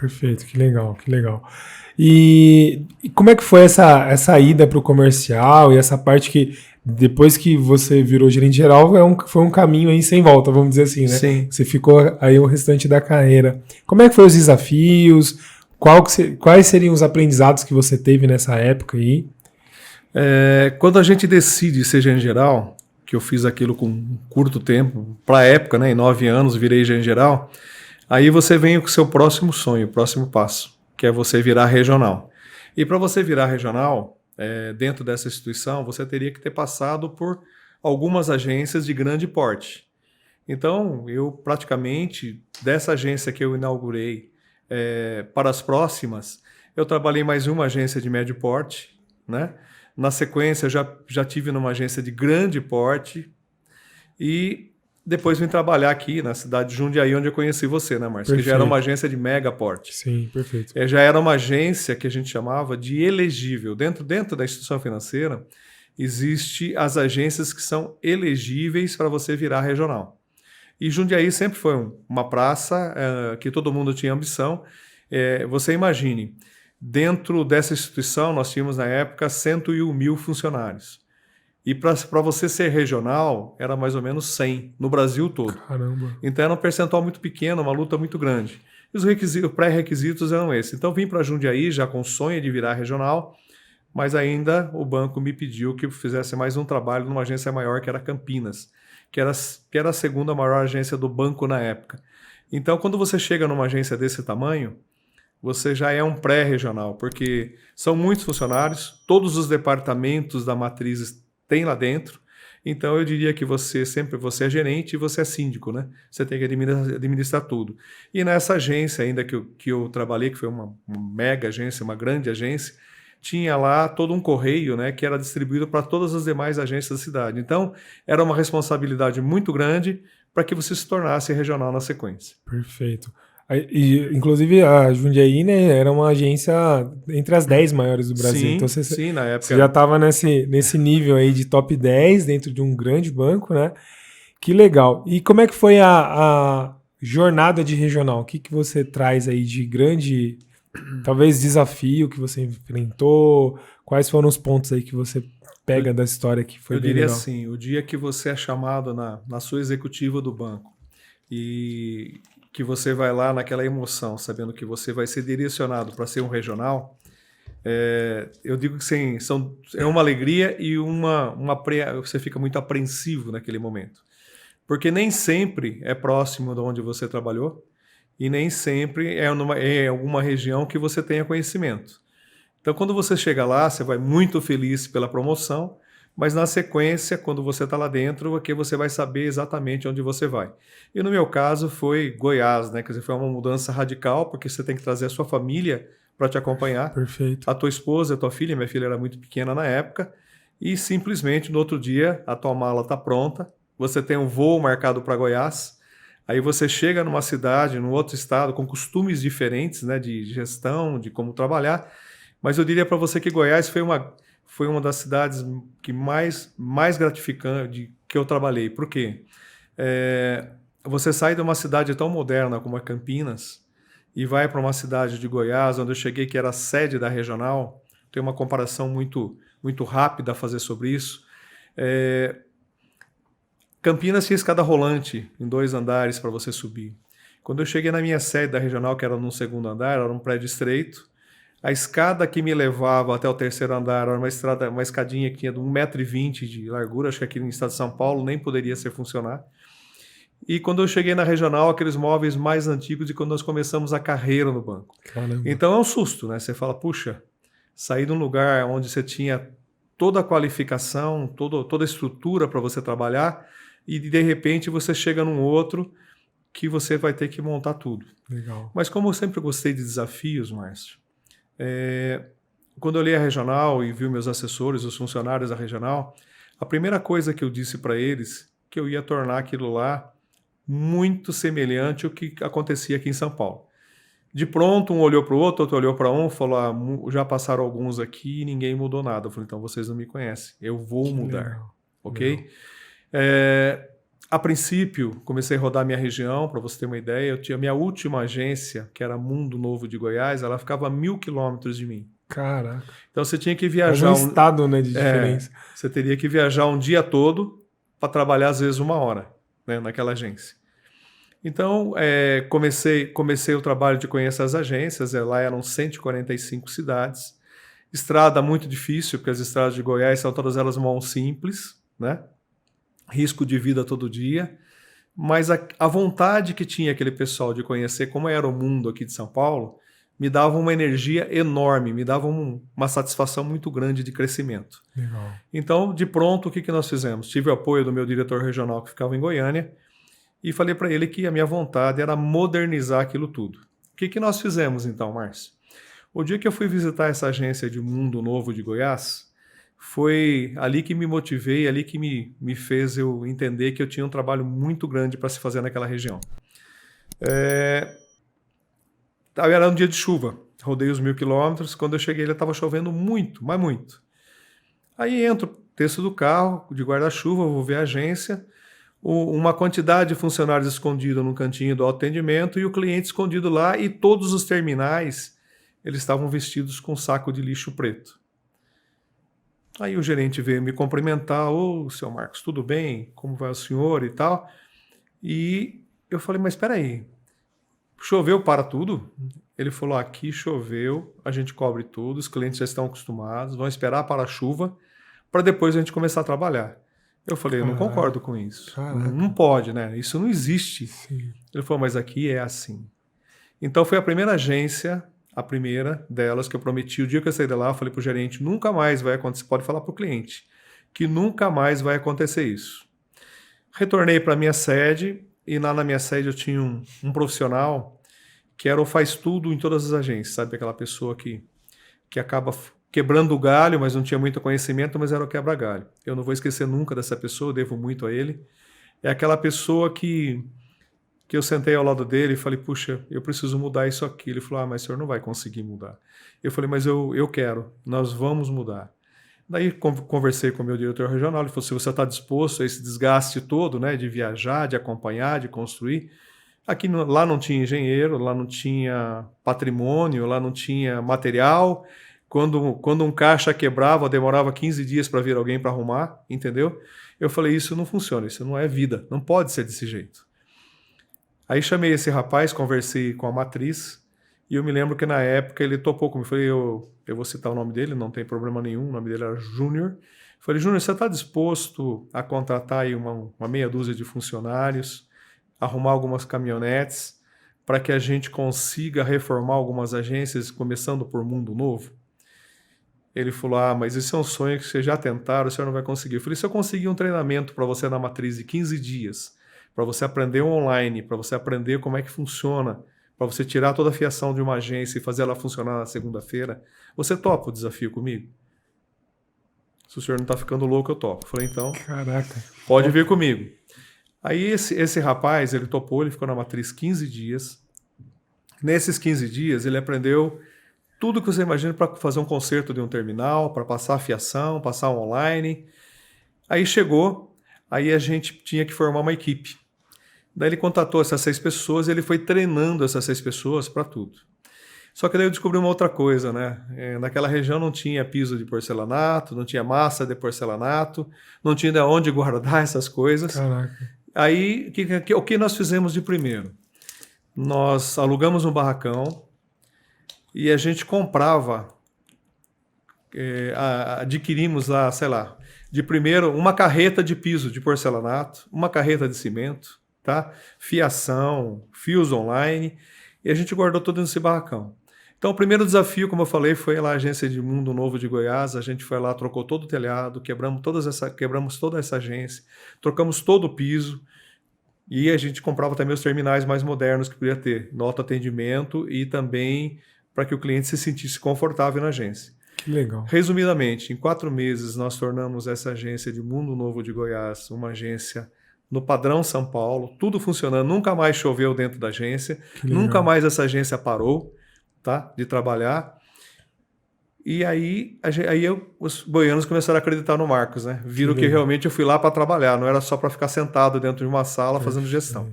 Perfeito, que legal, que legal. E como é que foi essa ida para o comercial e essa parte que depois que você virou gerente geral foi um caminho aí sem volta, vamos dizer assim, né? Sim. Você ficou aí o restante da carreira. Como é que foi os desafios? Quais seriam os aprendizados que você teve nessa época aí? Quando a gente decide ser gerente geral, que eu fiz aquilo com um curto tempo, para a época, né, em 9 anos, virei gerente geral, aí você vem com o seu próximo sonho, o próximo passo, que é você virar regional. E para você virar regional, dentro dessa instituição, você teria que ter passado por algumas agências de grande porte. Então, eu praticamente, dessa agência que eu inaugurei para as próximas, eu trabalhei mais em uma agência de médio porte, né? Na sequência, já tive numa agência de grande porte e depois vim trabalhar aqui na cidade de Jundiaí, onde eu conheci você, né, Márcio? Que já era uma agência de mega porte. Sim, perfeito. Já era uma agência que a gente chamava de elegível. Dentro da instituição financeira, existem as agências que são elegíveis para você virar regional. E Jundiaí sempre foi uma praça que todo mundo tinha ambição. Você imagine, dentro dessa instituição nós tínhamos na época 101 mil funcionários. E para você ser regional, era mais ou menos 100 no Brasil todo. Caramba. Então era um percentual muito pequeno, uma luta muito grande. E os pré-requisitos eram esses. Então vim para Jundiaí já com o sonho de virar regional, mas ainda o banco me pediu que eu fizesse mais um trabalho numa agência maior, que era Campinas, que era a segunda maior agência do banco na época. Então, quando você chega numa agência desse tamanho, você já é um pré-regional, porque são muitos funcionários, todos os departamentos da matriz têm lá dentro. Então, eu diria que você é gerente e você é síndico, né? Você tem que administrar tudo. E nessa agência ainda que eu trabalhei, que foi uma mega agência, uma grande agência, tinha lá todo um correio, né, que era distribuído para todas as demais agências da cidade. Então, era uma responsabilidade muito grande para que você se tornasse regional na sequência. Perfeito. Inclusive, a Jundiaí, né, era uma agência entre as 10 maiores do Brasil. Sim, então, sim, na época. Você já estava nesse nível aí de top 10 dentro de um grande banco, né? Que legal. E como é que foi a jornada de regional? O que você traz aí de grande, talvez, desafio que você enfrentou? Quais foram os pontos aí que você pega da história que foi bem legal? Eu diria assim, o dia que você é chamado na sua executiva do banco e que você vai lá naquela emoção, sabendo que você vai ser direcionado para ser um regional, eu digo que sim, é uma alegria e você fica muito apreensivo naquele momento. Porque nem sempre é próximo de onde você trabalhou e nem sempre é em alguma região que você tenha conhecimento. Então, quando você chega lá, você vai muito feliz pela promoção, mas na sequência, quando você está lá dentro, é que você vai saber exatamente onde você vai. E no meu caso foi Goiás, né? Quer dizer, foi uma mudança radical, porque você tem que trazer a sua família para te acompanhar. Perfeito. A tua esposa, a tua filha, minha filha era muito pequena na época, e simplesmente no outro dia a tua mala está pronta, você tem um voo marcado para Goiás, aí você chega numa cidade, num outro estado, com costumes diferentes, né, de gestão, de como trabalhar, mas eu diria para você que Goiás foi uma das cidades que mais gratificante que eu trabalhei. Por quê? Você sai de uma cidade tão moderna como a Campinas e vai para uma cidade de Goiás, onde eu cheguei, que era a sede da regional. Tem uma comparação muito, muito rápida a fazer sobre isso. Campinas tinha escada rolante em 2 andares para você subir. Quando eu cheguei na minha sede da regional, que era no 2º andar, era um prédio estreito, a escada que me levava até o 3º andar era uma escadinha que tinha de 1,20 m de largura, acho que aqui no estado de São Paulo nem poderia ser funcionar. E quando eu cheguei na regional, aqueles móveis mais antigos de quando nós começamos a carreira no banco. Caramba. Então é um susto, né? Você fala, puxa, sair de um lugar onde você tinha toda a qualificação, toda a estrutura para você trabalhar, e de repente você chega num outro que você vai ter que montar tudo. Legal. Mas como eu sempre gostei de desafios, Márcio, quando eu li a regional e vi meus assessores, os funcionários da regional, a primeira coisa que eu disse para eles que eu ia tornar aquilo lá muito semelhante ao que acontecia aqui em São Paulo. De pronto, um olhou para o outro olhou para um, falou, já passaram alguns aqui e ninguém mudou nada. Eu falei, então vocês não me conhecem, eu vou mudar, legal. ok? Legal. a princípio, comecei a rodar minha região, para você ter uma ideia. Eu tinha minha última agência, que era Mundo Novo de Goiás, ela ficava a 1.000 quilômetros de mim. Caraca. Então você tinha que Mas viajar. um estado, né, de diferença. Você teria que viajar um dia todo para trabalhar, às vezes, 1 hora, né, naquela agência. Então, comecei o trabalho de conhecer as agências. Lá eram 145 cidades. Estrada muito difícil, porque as estradas de Goiás são todas elas mão simples, né? Risco de vida todo dia. Mas a vontade que tinha aquele pessoal de conhecer como era o mundo aqui de São Paulo me dava uma energia enorme, me dava uma satisfação muito grande de crescimento. Legal. Então, de pronto, o que nós fizemos? Tive o apoio do meu diretor regional que ficava em Goiânia e falei para ele que a minha vontade era modernizar aquilo tudo. O que nós fizemos então, Márcio? O dia que eu fui visitar essa agência de Mundo Novo de Goiás, foi ali que me motivei, ali que me fez eu entender que eu tinha um trabalho muito grande para se fazer naquela região. Era um dia de chuva, rodei os 1.000 quilômetros, quando eu cheguei ele estava chovendo muito, mas muito. Aí entro, desço do carro, de guarda-chuva, vou ver a agência, uma quantidade de funcionários escondidos no cantinho do atendimento e o cliente escondido lá, e todos os terminais eles estavam vestidos com saco de lixo preto. Aí o gerente veio me cumprimentar: ô, seu Marcos, tudo bem? Como vai o senhor e tal? E eu falei: mas espera aí, choveu para tudo? Ele falou: aqui choveu, a gente cobre tudo, os clientes já estão acostumados, vão esperar para a chuva para depois a gente começar a trabalhar. Eu falei: eu não concordo com isso. Não pode, né? Isso não existe. Sim. Ele falou: mas aqui é assim. Então foi a primeira agência, a primeira delas, que eu prometi. O dia que eu saí de lá, eu falei para o gerente: nunca mais vai acontecer. Pode falar para o cliente que nunca mais vai acontecer isso. Retornei para a minha sede, e lá na minha sede eu tinha um profissional que era o faz tudo em todas as agências, sabe? Aquela pessoa que acaba quebrando o galho, mas não tinha muito conhecimento, mas era o quebra-galho. Eu não vou esquecer nunca dessa pessoa, eu devo muito a ele. É aquela pessoa que eu sentei ao lado dele e falei: puxa, eu preciso mudar isso aqui. Ele falou: mas o senhor não vai conseguir mudar. Eu falei: mas eu quero, nós vamos mudar. Daí conversei com o meu diretor regional, ele falou: se você está disposto a esse desgaste todo, né, de viajar, de acompanhar, de construir. Lá não tinha engenheiro, lá não tinha patrimônio, lá não tinha material. Quando um caixa quebrava, demorava 15 dias para vir alguém para arrumar, entendeu? Eu falei: isso não funciona, isso não é vida, não pode ser desse jeito. Aí chamei esse rapaz, conversei com a matriz, e eu me lembro que na época ele topou comigo. Eu falei: eu vou citar o nome dele, não tem problema nenhum, o nome dele era Júnior. Eu falei: Júnior, você está disposto a contratar aí uma meia dúzia de funcionários, arrumar algumas caminhonetes, para que a gente consiga reformar algumas agências, começando por Mundo Novo? Ele falou: mas isso é um sonho que vocês já tentaram, o senhor não vai conseguir. Eu falei: se eu conseguir um treinamento para você na matriz de 15 dias, para você aprender online, para você aprender como é que funciona, para você tirar toda a fiação de uma agência e fazer ela funcionar na segunda-feira, você topa o desafio comigo? Se o senhor não está ficando louco, eu topo. Eu falei: então, caraca, pode vir comigo. Aí esse rapaz, ele topou, ele ficou na matriz 15 dias. Nesses 15 dias, ele aprendeu tudo que você imagina para fazer um conserto de um terminal, para passar a fiação, passar online. Aí chegou, aí a gente tinha que formar uma equipe. Daí ele contatou essas 6 pessoas e ele foi treinando essas 6 pessoas para tudo. Só que daí eu descobri uma outra coisa, né? Naquela região não tinha piso de porcelanato, não tinha massa de porcelanato, não tinha de onde guardar essas coisas. caraca. Aí, o que nós fizemos de primeiro? Nós alugamos um barracão e a gente comprava, adquirimos lá, sei lá, de primeiro uma carreta de piso de porcelanato, uma carreta de cimento, tá? Fiação, fios online, e a gente guardou tudo nesse barracão. Então, o primeiro desafio, como eu falei, foi lá a agência de Mundo Novo de Goiás. A gente foi lá, trocou todo o telhado, quebramos toda essa agência, trocamos todo o piso, e a gente comprava também os terminais mais modernos que podia ter, nota atendimento, e também para que o cliente se sentisse confortável na agência. Que legal. Resumidamente, em 4 meses nós tornamos essa agência de Mundo Novo de Goiás uma agência no padrão São Paulo, tudo funcionando, nunca mais choveu dentro da agência, nunca mais essa agência parou, tá, de trabalhar. E aí, os goianos começaram a acreditar no Marcos, né? Viram que legal. realmente eu fui lá para trabalhar, não era só para ficar sentado dentro de uma sala fazendo gestão.